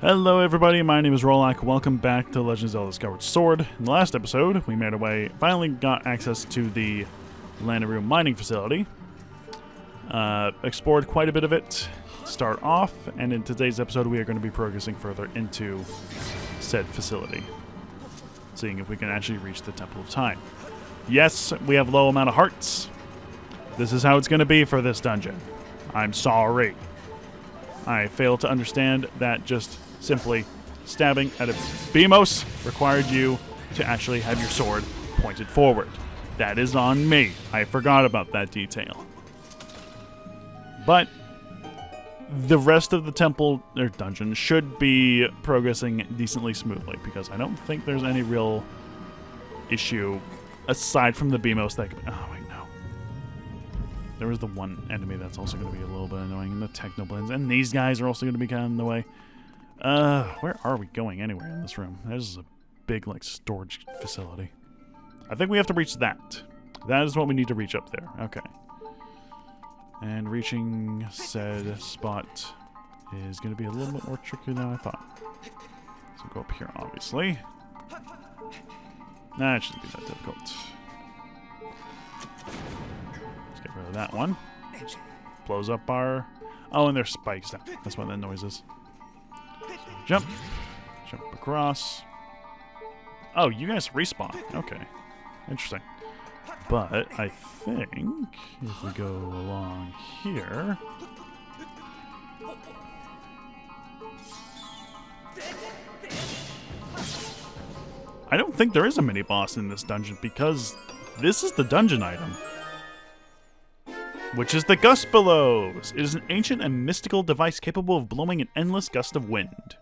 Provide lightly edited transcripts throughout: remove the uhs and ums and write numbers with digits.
Hello everybody, my name is Rolak. Welcome back to Legend of Zelda Skyward Sword. In the last episode, we made our way, finally got access to the Lanayru mining facility. Explored quite a bit of it to start off, and in today's episode we are going to be progressing further into said facility. Seeing if we can actually reach the Temple of Time. Yes, we have low amount of hearts. This is how it's going to be for this dungeon. I'm sorry. I fail to understand that just simply stabbing at a Beamos required you to actually have your sword pointed forward. That is on me. I forgot about that detail. But the rest of the temple or dungeon should be progressing decently smoothly because I don't think there's any real issue aside from the Beamos that could... Oh, wait, no. There was the one enemy that's also going to be a little bit annoying, and the Technoblins, and these guys are also going to be kind of in the way. Where are we going anywhere in this room? This is a big, like, storage facility. I think we have to reach that. That is what we need to reach up there. Okay. And reaching said spot is going to be a little bit more tricky than I thought. So go up here, obviously. Nah, it shouldn't be that difficult. Let's get rid of that one. Just blows up our... Oh, and there's spikes down. That's what that noise is. Jump. Jump across. Oh, you guys respawn. Okay. Interesting. But I think if we go along here... I don't think there is a mini-boss in this dungeon because this is the dungeon item. Which is the Gust Bellows. It is an ancient and mystical device capable of blowing an endless gust of wind.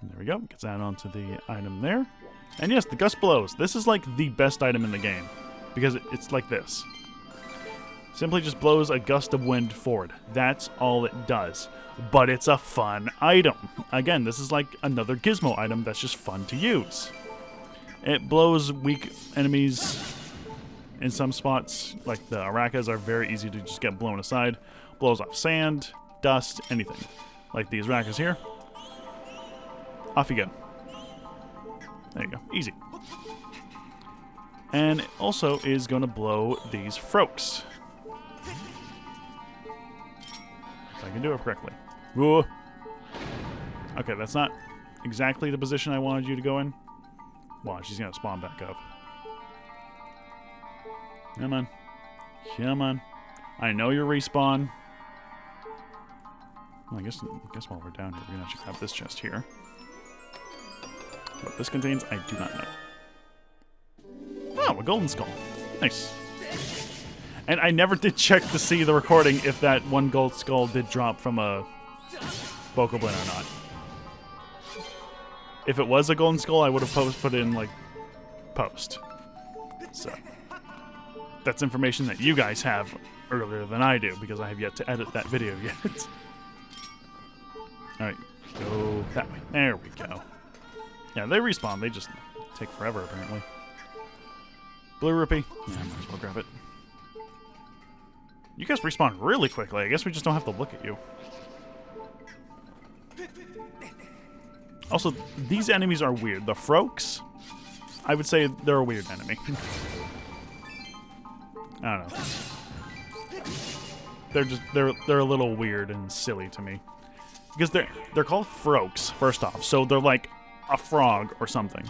There we go. Gets that onto the item there. And yes, the Gust Bellows. This is like the best item in the game. Because it's like this. Simply just blows a gust of wind forward. That's all it does. But it's a fun item. Again, this is like another gizmo item that's just fun to use. It blows weak enemies in some spots. Like the Arakas are very easy to just get blown aside. Blows off sand, dust, anything. Like these Arakas here. Off you go. There you go. Easy. And it also is going to blow these Froaks. If I can do it correctly. Whoa. Okay, that's not exactly the position I wanted you to go in. Watch, she's going to spawn back up. Come on. Come on. I know you're respawn. Well, I guess while we're down here, we're going to actually grab this chest here. What this contains, I do not know. Oh, a golden skull. Nice. And I never did check to see the recording if that one gold skull did drop from a Bokoblin or not. If it was a golden skull, I would have put it in, like, post. So, that's information that you guys have earlier than I do, because I have yet to edit that video yet. Alright, go that way. There we go. Yeah, they respawn. They just take forever, apparently. Blue rupee. Yeah, I might as well grab it. You guys respawn really quickly. I guess we just don't have to look at you. Also, these enemies are weird. The Froaks, I would say they're a weird enemy. I don't know. They're a little weird and silly to me. Because they're called Froaks, first off. So they're like a frog or something.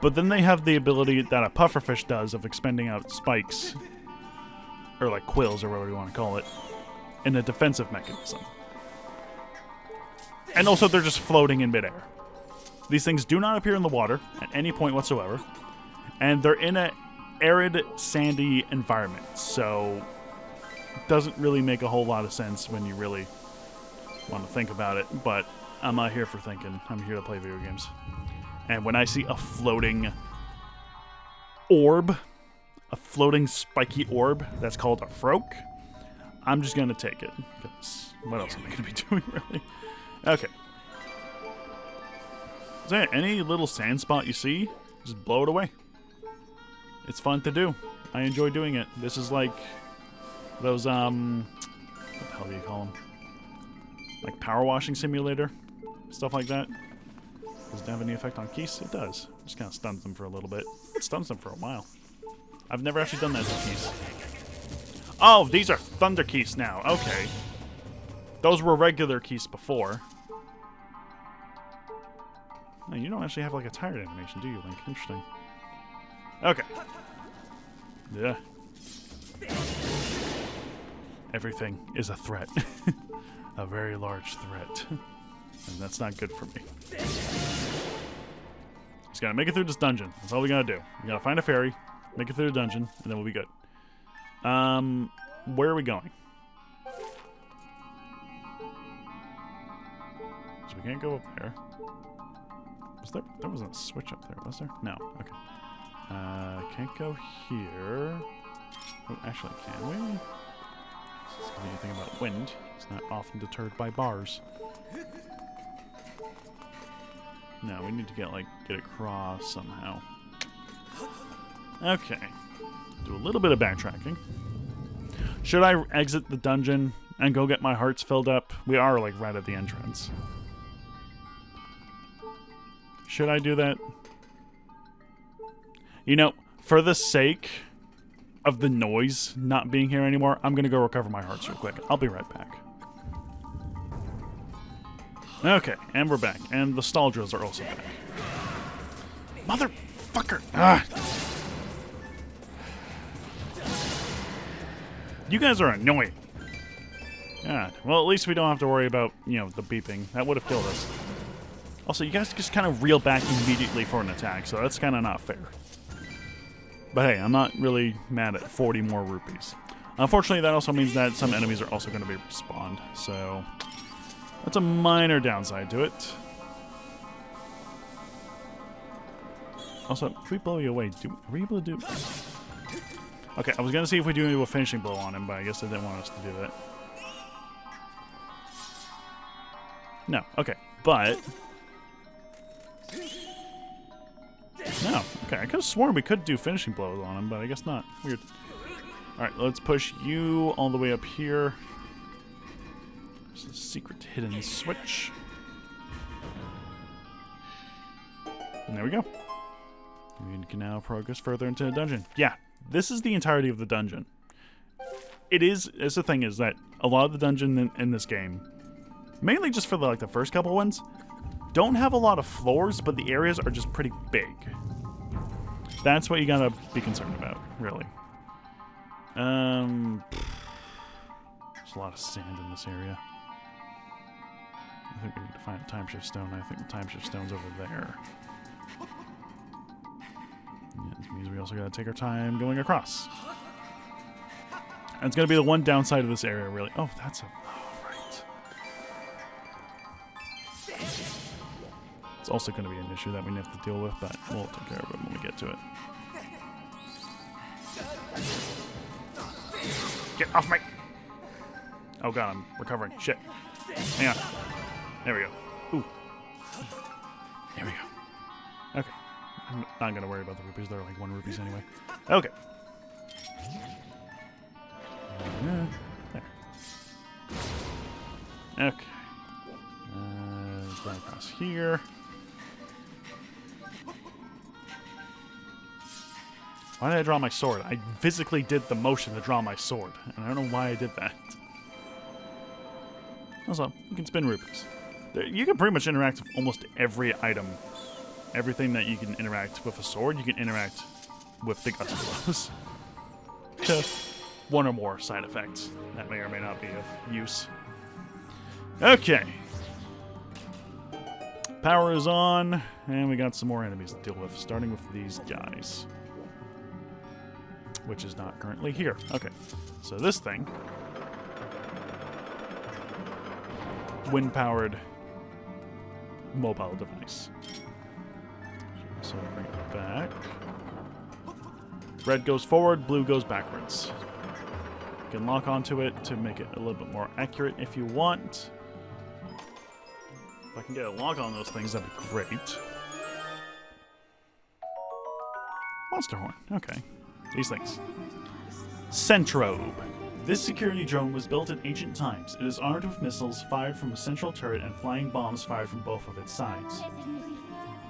But then they have the ability that a pufferfish does of expending out spikes, or like quills or whatever you want to call it, in a defensive mechanism. And also they're just floating in midair. These things do not appear in the water at any point whatsoever, and they're in an arid, sandy environment, so it doesn't really make a whole lot of sense when you really want to think about it, but I'm not here for thinking. I'm here to play video games. And when I see a floating orb, a floating spiky orb that's called a Froak, I'm just going to take it. Because what else am I going to be doing, really? Okay. Is there any little sand spot you see? Just blow it away. It's fun to do. I enjoy doing it. This is like those, what the hell do you call them? like power washing simulator, stuff like that. Does it have any effect on keys? It does. Just kind of stuns them for a little bit. It stuns them for a while. I've never actually done that to keys. Oh, these are thunder keys now. Okay. Those were regular keys before. No, you don't actually have like a tired animation, do you, Link? Interesting. Okay. Yeah. Everything is a threat. A very large threat. And that's not good for me. Just gotta make it through this dungeon. That's all we gotta do. We gotta find a fairy, make it through the dungeon, and then we'll be good. Where are we going? So we can't go up there. Was there? There wasn't a switch up there, was there? No. Okay. Can't go here. Oh, actually, can we? This is the thing about wind. It's not often deterred by bars. No, we need to get across somehow. Okay. Do a little bit of backtracking. Should I exit the dungeon and go get my hearts filled up? We are like right at the entrance. Should I do that? You know, for the sake of the noise not being here anymore, I'm gonna go recover my hearts real quick. I'll be right back. Okay, and we're back. And the stall drills are also back. Motherfucker! Ah! You guys are annoying. God. Well, at least we don't have to worry about, you know, the beeping. That would have killed us. Also, you guys just kind of reel back immediately for an attack, so that's kind of not fair. But hey, I'm not really mad at 40 more rupees. Unfortunately, that also means that some enemies are also going to be respawned, so that's a minor downside to it. Also, if we blow you away, are we able to do... Okay, I was going to see if we do a finishing blow on him, but I guess they didn't want us to do that. No, okay, but... No, okay, I could have sworn we could do finishing blows on him, but I guess not. Weird. Alright, let's push you all the way up here. There's a secret hidden switch. And there we go. We can now progress further into the dungeon. Yeah, this is the entirety of the dungeon. It is, as the thing is that a lot of the dungeon in this game, mainly just for the first couple ones, don't have a lot of floors, but the areas are just pretty big. That's what you gotta be concerned about, really. There's a lot of sand in this area. I think we need to find a time shift stone. I think the time shift stone's over there. Yeah, this means we also gotta take our time going across. And it's gonna be the one downside of this area, really. Oh, that's a... Oh, right. It's also gonna be an issue that we have to deal with, but we'll take care of it when we get to it. Get off my... Oh god, I'm recovering. Shit. Hang on. There we go. Ooh. There we go. Okay. I'm not going to worry about the rupees. They're like 1 rupees anyway. Okay. There. Okay. Go across here. Why did I draw my sword? I physically did the motion to draw my sword, and I don't know why I did that. Also, you can spin rupees. You can pretty much interact with almost every item. Everything that you can interact with a sword, you can interact with the Gusty blows. To one or more side effects that may or may not be of use. Okay. Power is on, and we got some more enemies to deal with, starting with these guys. Which is not currently here. Okay, so this thing, wind-powered mobile device. So bring it back. Red goes forward, blue goes backwards. You can lock onto it to make it a little bit more accurate if you want. If I can get a lock on those things, that'd be great. Monster horn, okay. These things. Centrobe. This security drone was built in ancient times. It is armed with missiles fired from a central turret and flying bombs fired from both of its sides.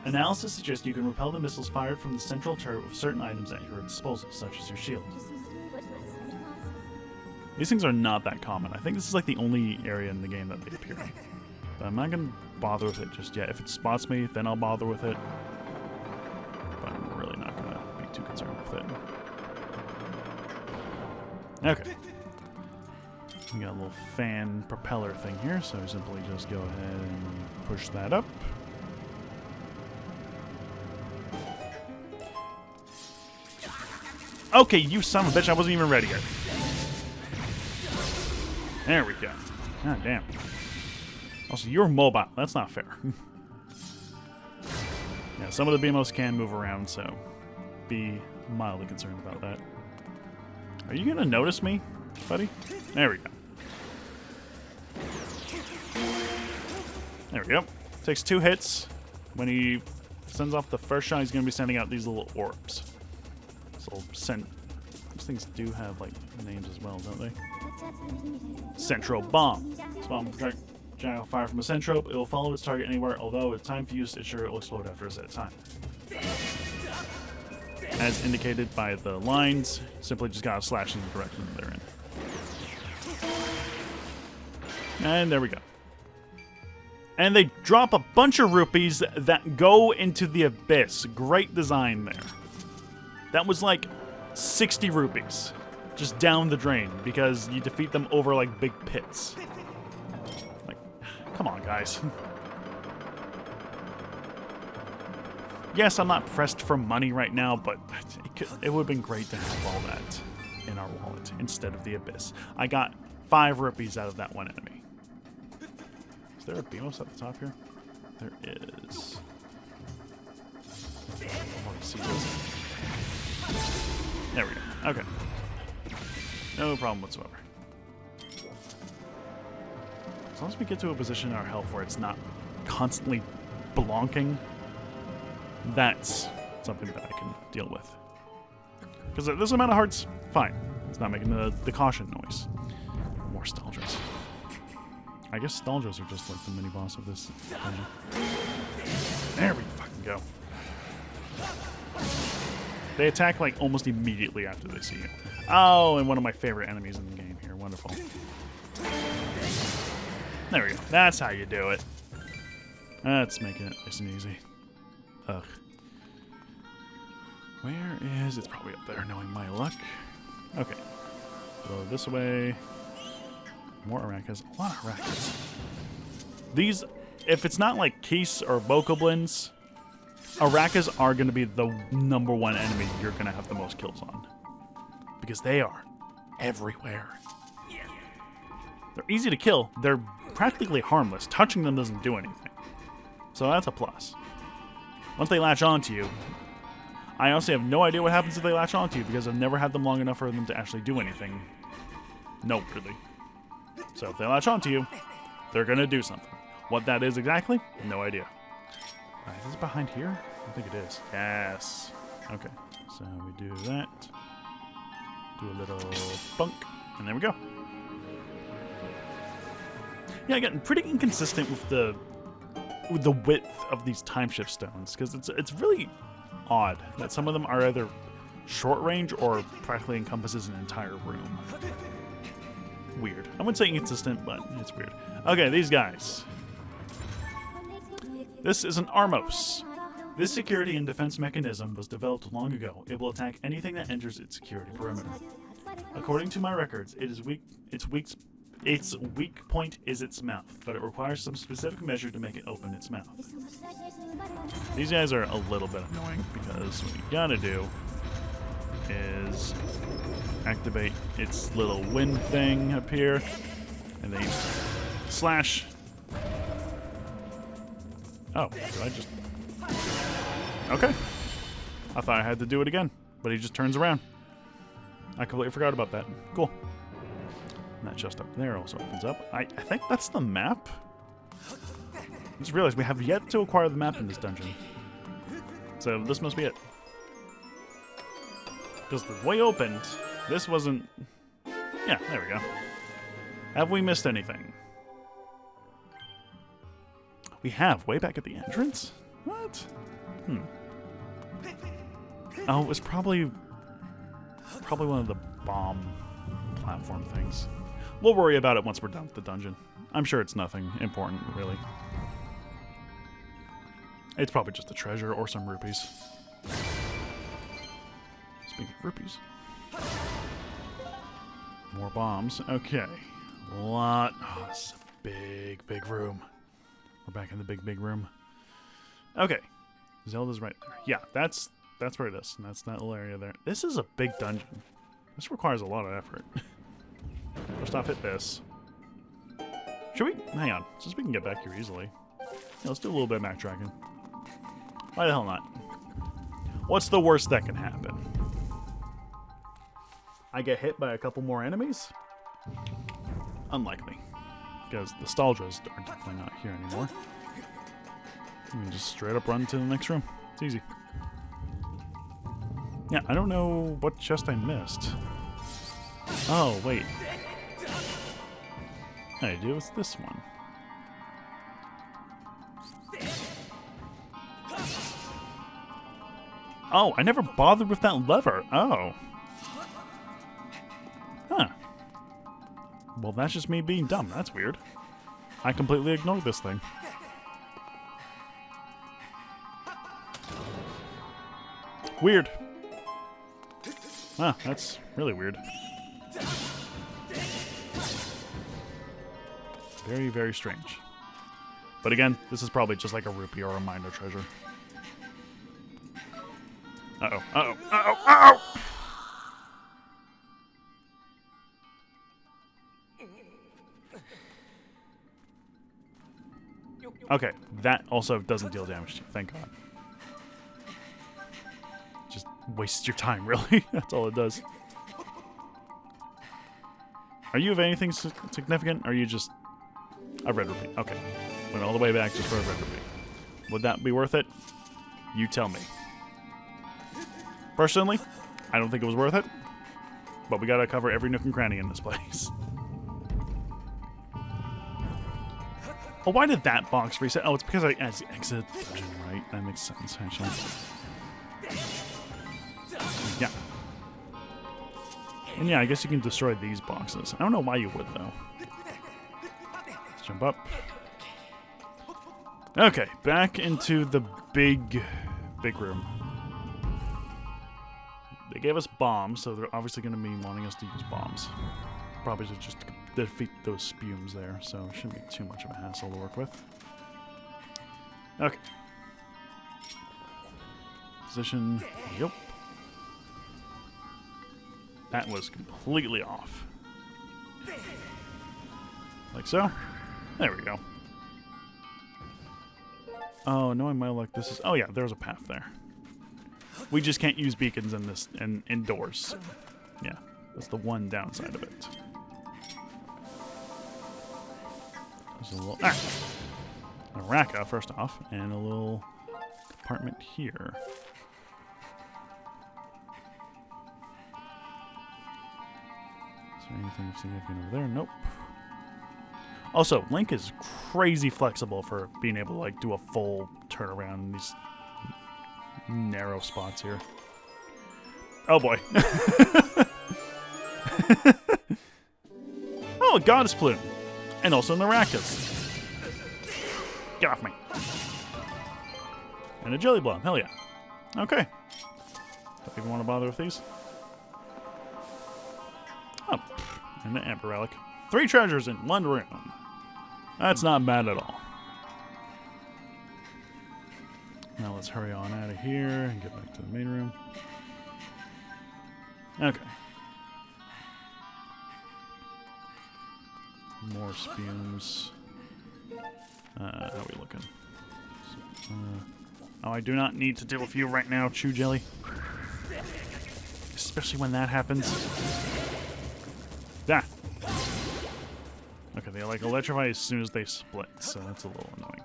Analysis suggests you can repel the missiles fired from the central turret with certain items at your disposal, such as your shield. These things are not that common. I think this is like the only area in the game that they appear in. But I'm not going to bother with it just yet. If it spots me, then I'll bother with it. But I'm really not going to be too concerned with it. Okay. We got a little fan propeller thing here, so simply just go ahead and push that up. Okay, you son of a bitch, I wasn't even ready yet. There we go. God damn. Also, you're mobile. That's not fair. Yeah, some of the BMOs can move around, so be mildly concerned about that. Are you gonna notice me, buddy? There we go. There we go. Takes 2 hits. When he sends off the first shot, he's gonna be sending out these little orbs. So these things do have like names as well, don't they? Centro bomb. This bomb projectile fire from a centro. It will follow its target anywhere, although with time fused, it's sure it will explode after a set time. As indicated by the lines, simply just gotta slash in the direction they're in. And there we go. And they drop a bunch of rupees that go into the abyss. Great design there. That was like 60 rupees just down the drain because you defeat them over like big pits. Like, come on, guys. Yes, I'm not pressed for money right now, but it would have been great to have all that in our wallet instead of the abyss. I got 5 rupees out of that one enemy. Is there a BMOS at the top here? There is. See this. There we go. Okay. No problem whatsoever. As long as we get to a position in our health where it's not constantly blonking, that's something that I can deal with. Because this amount of hearts, fine. It's not making the caution noise. More Stalgers. I guess Stalgers are just like the mini-boss of this dungeon. There we fucking go. They attack like almost immediately after they see you. Oh, and one of my favorite enemies in the game here. Wonderful. There we go. That's how you do it. That's making it nice and easy. Ugh. Where is... It's probably up there, knowing my luck. Okay. Go this way. More Arachas. A lot of Arachas. These... If it's not like Keese or Bokoblins, Arachas are going to be the #1 enemy you're going to have the most kills on. Because they are everywhere. They're easy to kill. They're practically harmless. Touching them doesn't do anything. So that's a plus. Once they latch onto you, I honestly have no idea what happens if they latch onto you because I've never had them long enough for them to actually do anything. Noteworthy. So if they latch onto you, they're going to do something. What that is exactly, no idea. Alright, is this behind here? I think it is. Yes. Okay. So we do that. Do a little bunk. And there we go. Yeah, getting pretty inconsistent with the width of these time shift stones, because it's really odd that some of them are either short range or practically encompasses an entire room. Weird. I wouldn't say inconsistent, but it's weird. Okay, these guys. This is an Armos. This security and defense mechanism was developed long ago. It will attack anything that enters its security perimeter. According to my records, its weak point is its mouth, but it requires some specific measure to make it open its mouth. These guys are a little bit annoying because what you gotta do is activate its little wind thing up here, and then you slash. Oh, did I just... Okay. I thought I had to do it again, but he just turns around. I completely forgot about that. Cool. And that chest up there also opens up. I think that's the map. I just realized we have yet to acquire the map in this dungeon. So this must be it. Because the way opened, this wasn't... Yeah, there we go. Have we missed anything? We have, way back at the entrance? What? Oh, it was probably one of the bomb platform things. We'll worry about it once we're done with the dungeon. I'm sure it's nothing important, really. It's probably just a treasure or some rupees. Speaking of rupees. More bombs. Okay. Oh, this is a big, big room. We're back in the big, big room. Okay. Zelda's right there. Yeah, that's where it is. And that's that little area there. This is a big dungeon. This requires a lot of effort. First off, hit this. Should we? Hang on. Since we can get back here easily. Yeah, let's do a little bit of backtracking. Why the hell not? What's the worst that can happen? I get hit by a couple more enemies? Unlikely. Because the Staldra's are definitely not here anymore. You can just straight up run to the next room. It's easy. Yeah, I don't know what chest I missed. Oh, wait. I do. It's this one. Oh, I never bothered with that lever. Oh. Huh. Well, that's just me being dumb. That's weird. I completely ignored this thing. Weird. Ah, that's really weird. Very, very strange. But again, this is probably just like a rupee or a minor treasure. Uh-oh, uh-oh, uh-oh, uh-oh! Okay, that also doesn't deal damage to you, thank God. Just wastes your time, really. That's all it does. Are you of anything significant, or are you just a red rupee? Okay, went all the way back just for a red rupee. Would that be worth it? You tell me. Personally, I don't think it was worth it, but we gotta cover every nook and cranny in this place. Oh, why did that box reset? Oh, it's because I exited the dungeon, right? That makes sense, actually. Yeah. And yeah, I guess you can destroy these boxes. I don't know why you would, though. Let's jump up. Okay, back into the big room. They gave us bombs, so they're obviously going to be wanting us to use bombs. Probably to just defeat those spumes there, so it shouldn't be too much of a hassle to work with. Okay. Position. Yep. That was completely off. Like so. There we go. Oh, knowing my luck, this is... Oh yeah, there's a path there. We just can't use beacons in this indoors. So yeah, that's the one downside of it. There's a little a Raka first off, and a little compartment here. Is there anything significant over there? Nope. Also, Link is crazy flexible for being able to like do a full turnaround in these narrow spots here. Oh boy. Oh, a goddess plume. And also Narakas. Get off me. And a jelly blob. Hell yeah. Okay. Don't even want to bother with these. Oh. And the Amber Relic. 3 treasures in 1 room. That's not bad at all. Now let's hurry on out of here and get back to the main room. Okay. More spumes. How are we looking? Oh, I do not need to deal with you right now, Chew Jelly. Especially when that happens. Ah. Okay, they like electrify as soon as they split, so that's a little annoying.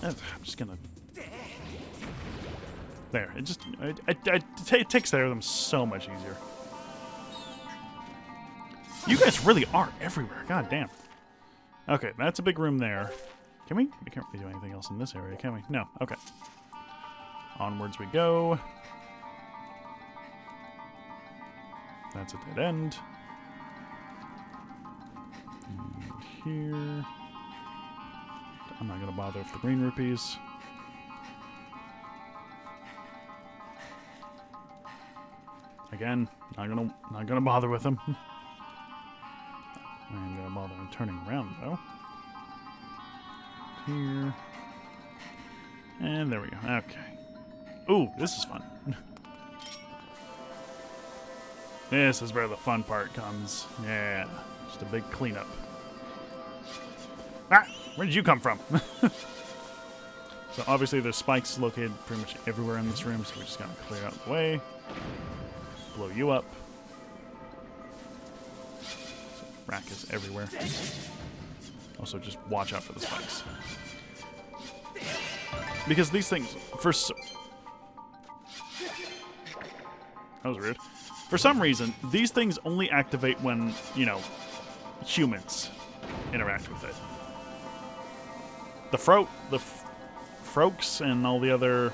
I'm just gonna... There, it takes care of them so much easier. You guys really are everywhere. God damn. Okay, that's a big room there. Can we? We can't really do anything else in this area, can we? No. Okay. Onwards we go. That's a dead end. And here. I'm not gonna bother with the green rupees. Again, not gonna bother with them. I'm gonna bother in turning around though. Here. And there we go. Okay. Ooh, this is fun. This is where the fun part comes. Yeah. Just a big cleanup. Ah! Where did you come from? So obviously there's spikes located pretty much everywhere in this room, so we just gotta clear out the way. Blow you up. So, rack is everywhere. Also, just watch out for the spikes. Because these things, that was rude. For some reason, these things only activate when, you know, humans interact with it. The Froaks and all the other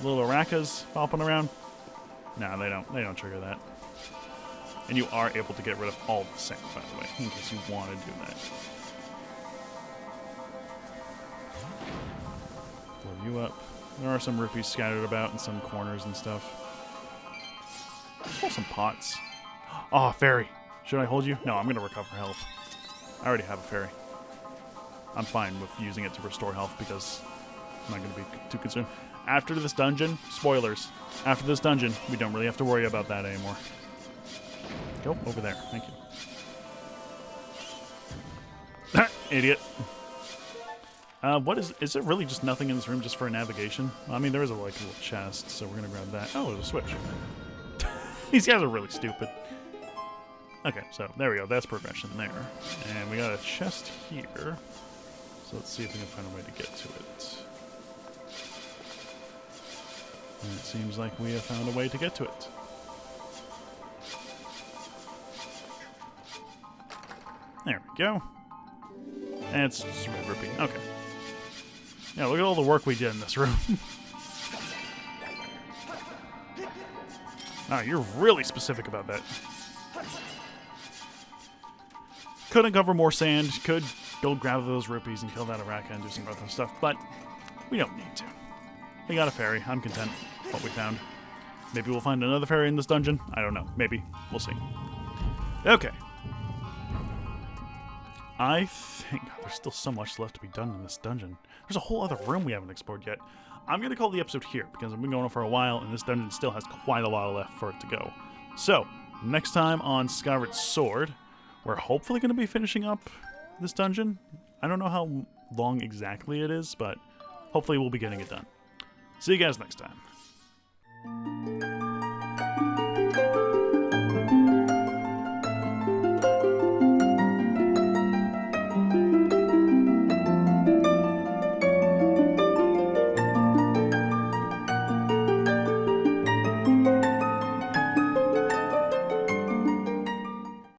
little Rakas popping around, no, they don't trigger that. And you are able to get rid of all the sand, by the way, in case you want to do that. Blow you up. There are some rupees scattered about in some corners and stuff. Let's pull some pots. Oh, fairy. Should I hold you? No, I'm going to recover health. I already have a fairy. I'm fine with using it to restore health because I'm not going to be too concerned. After this dungeon, spoilers, after this dungeon, we don't really have to worry about that anymore. Go over there. Thank you. Idiot. What is there really just nothing in this room just for navigation? I mean, there is a little chest, so we're going to grab that. Oh, there's a switch. These guys are really stupid. Okay, so there we go. That's progression there. And we got a chest here. So let's see if we can find a way to get to it. And it seems like we have found a way to get to it. There we go. And it's just a red rupee. Okay. Yeah, look at all the work we did in this room. Ah, you're really specific about that. Could uncover more sand, could go grab those rupees and kill that Araka and do some other stuff, but we don't need to. We got a fairy. I'm content with what we found. Maybe we'll find another fairy in this dungeon. I don't know. Maybe. We'll see. Okay. I think there's still so much left to be done in this dungeon. There's a whole other room we haven't explored yet. I'm going to call the episode here because I've been going on for a while and this dungeon still has quite a while left for it to go. So, next time on Skyward Sword, we're hopefully going to be finishing up this dungeon. I don't know how long exactly it is, but hopefully we'll be getting it done. See you guys next time.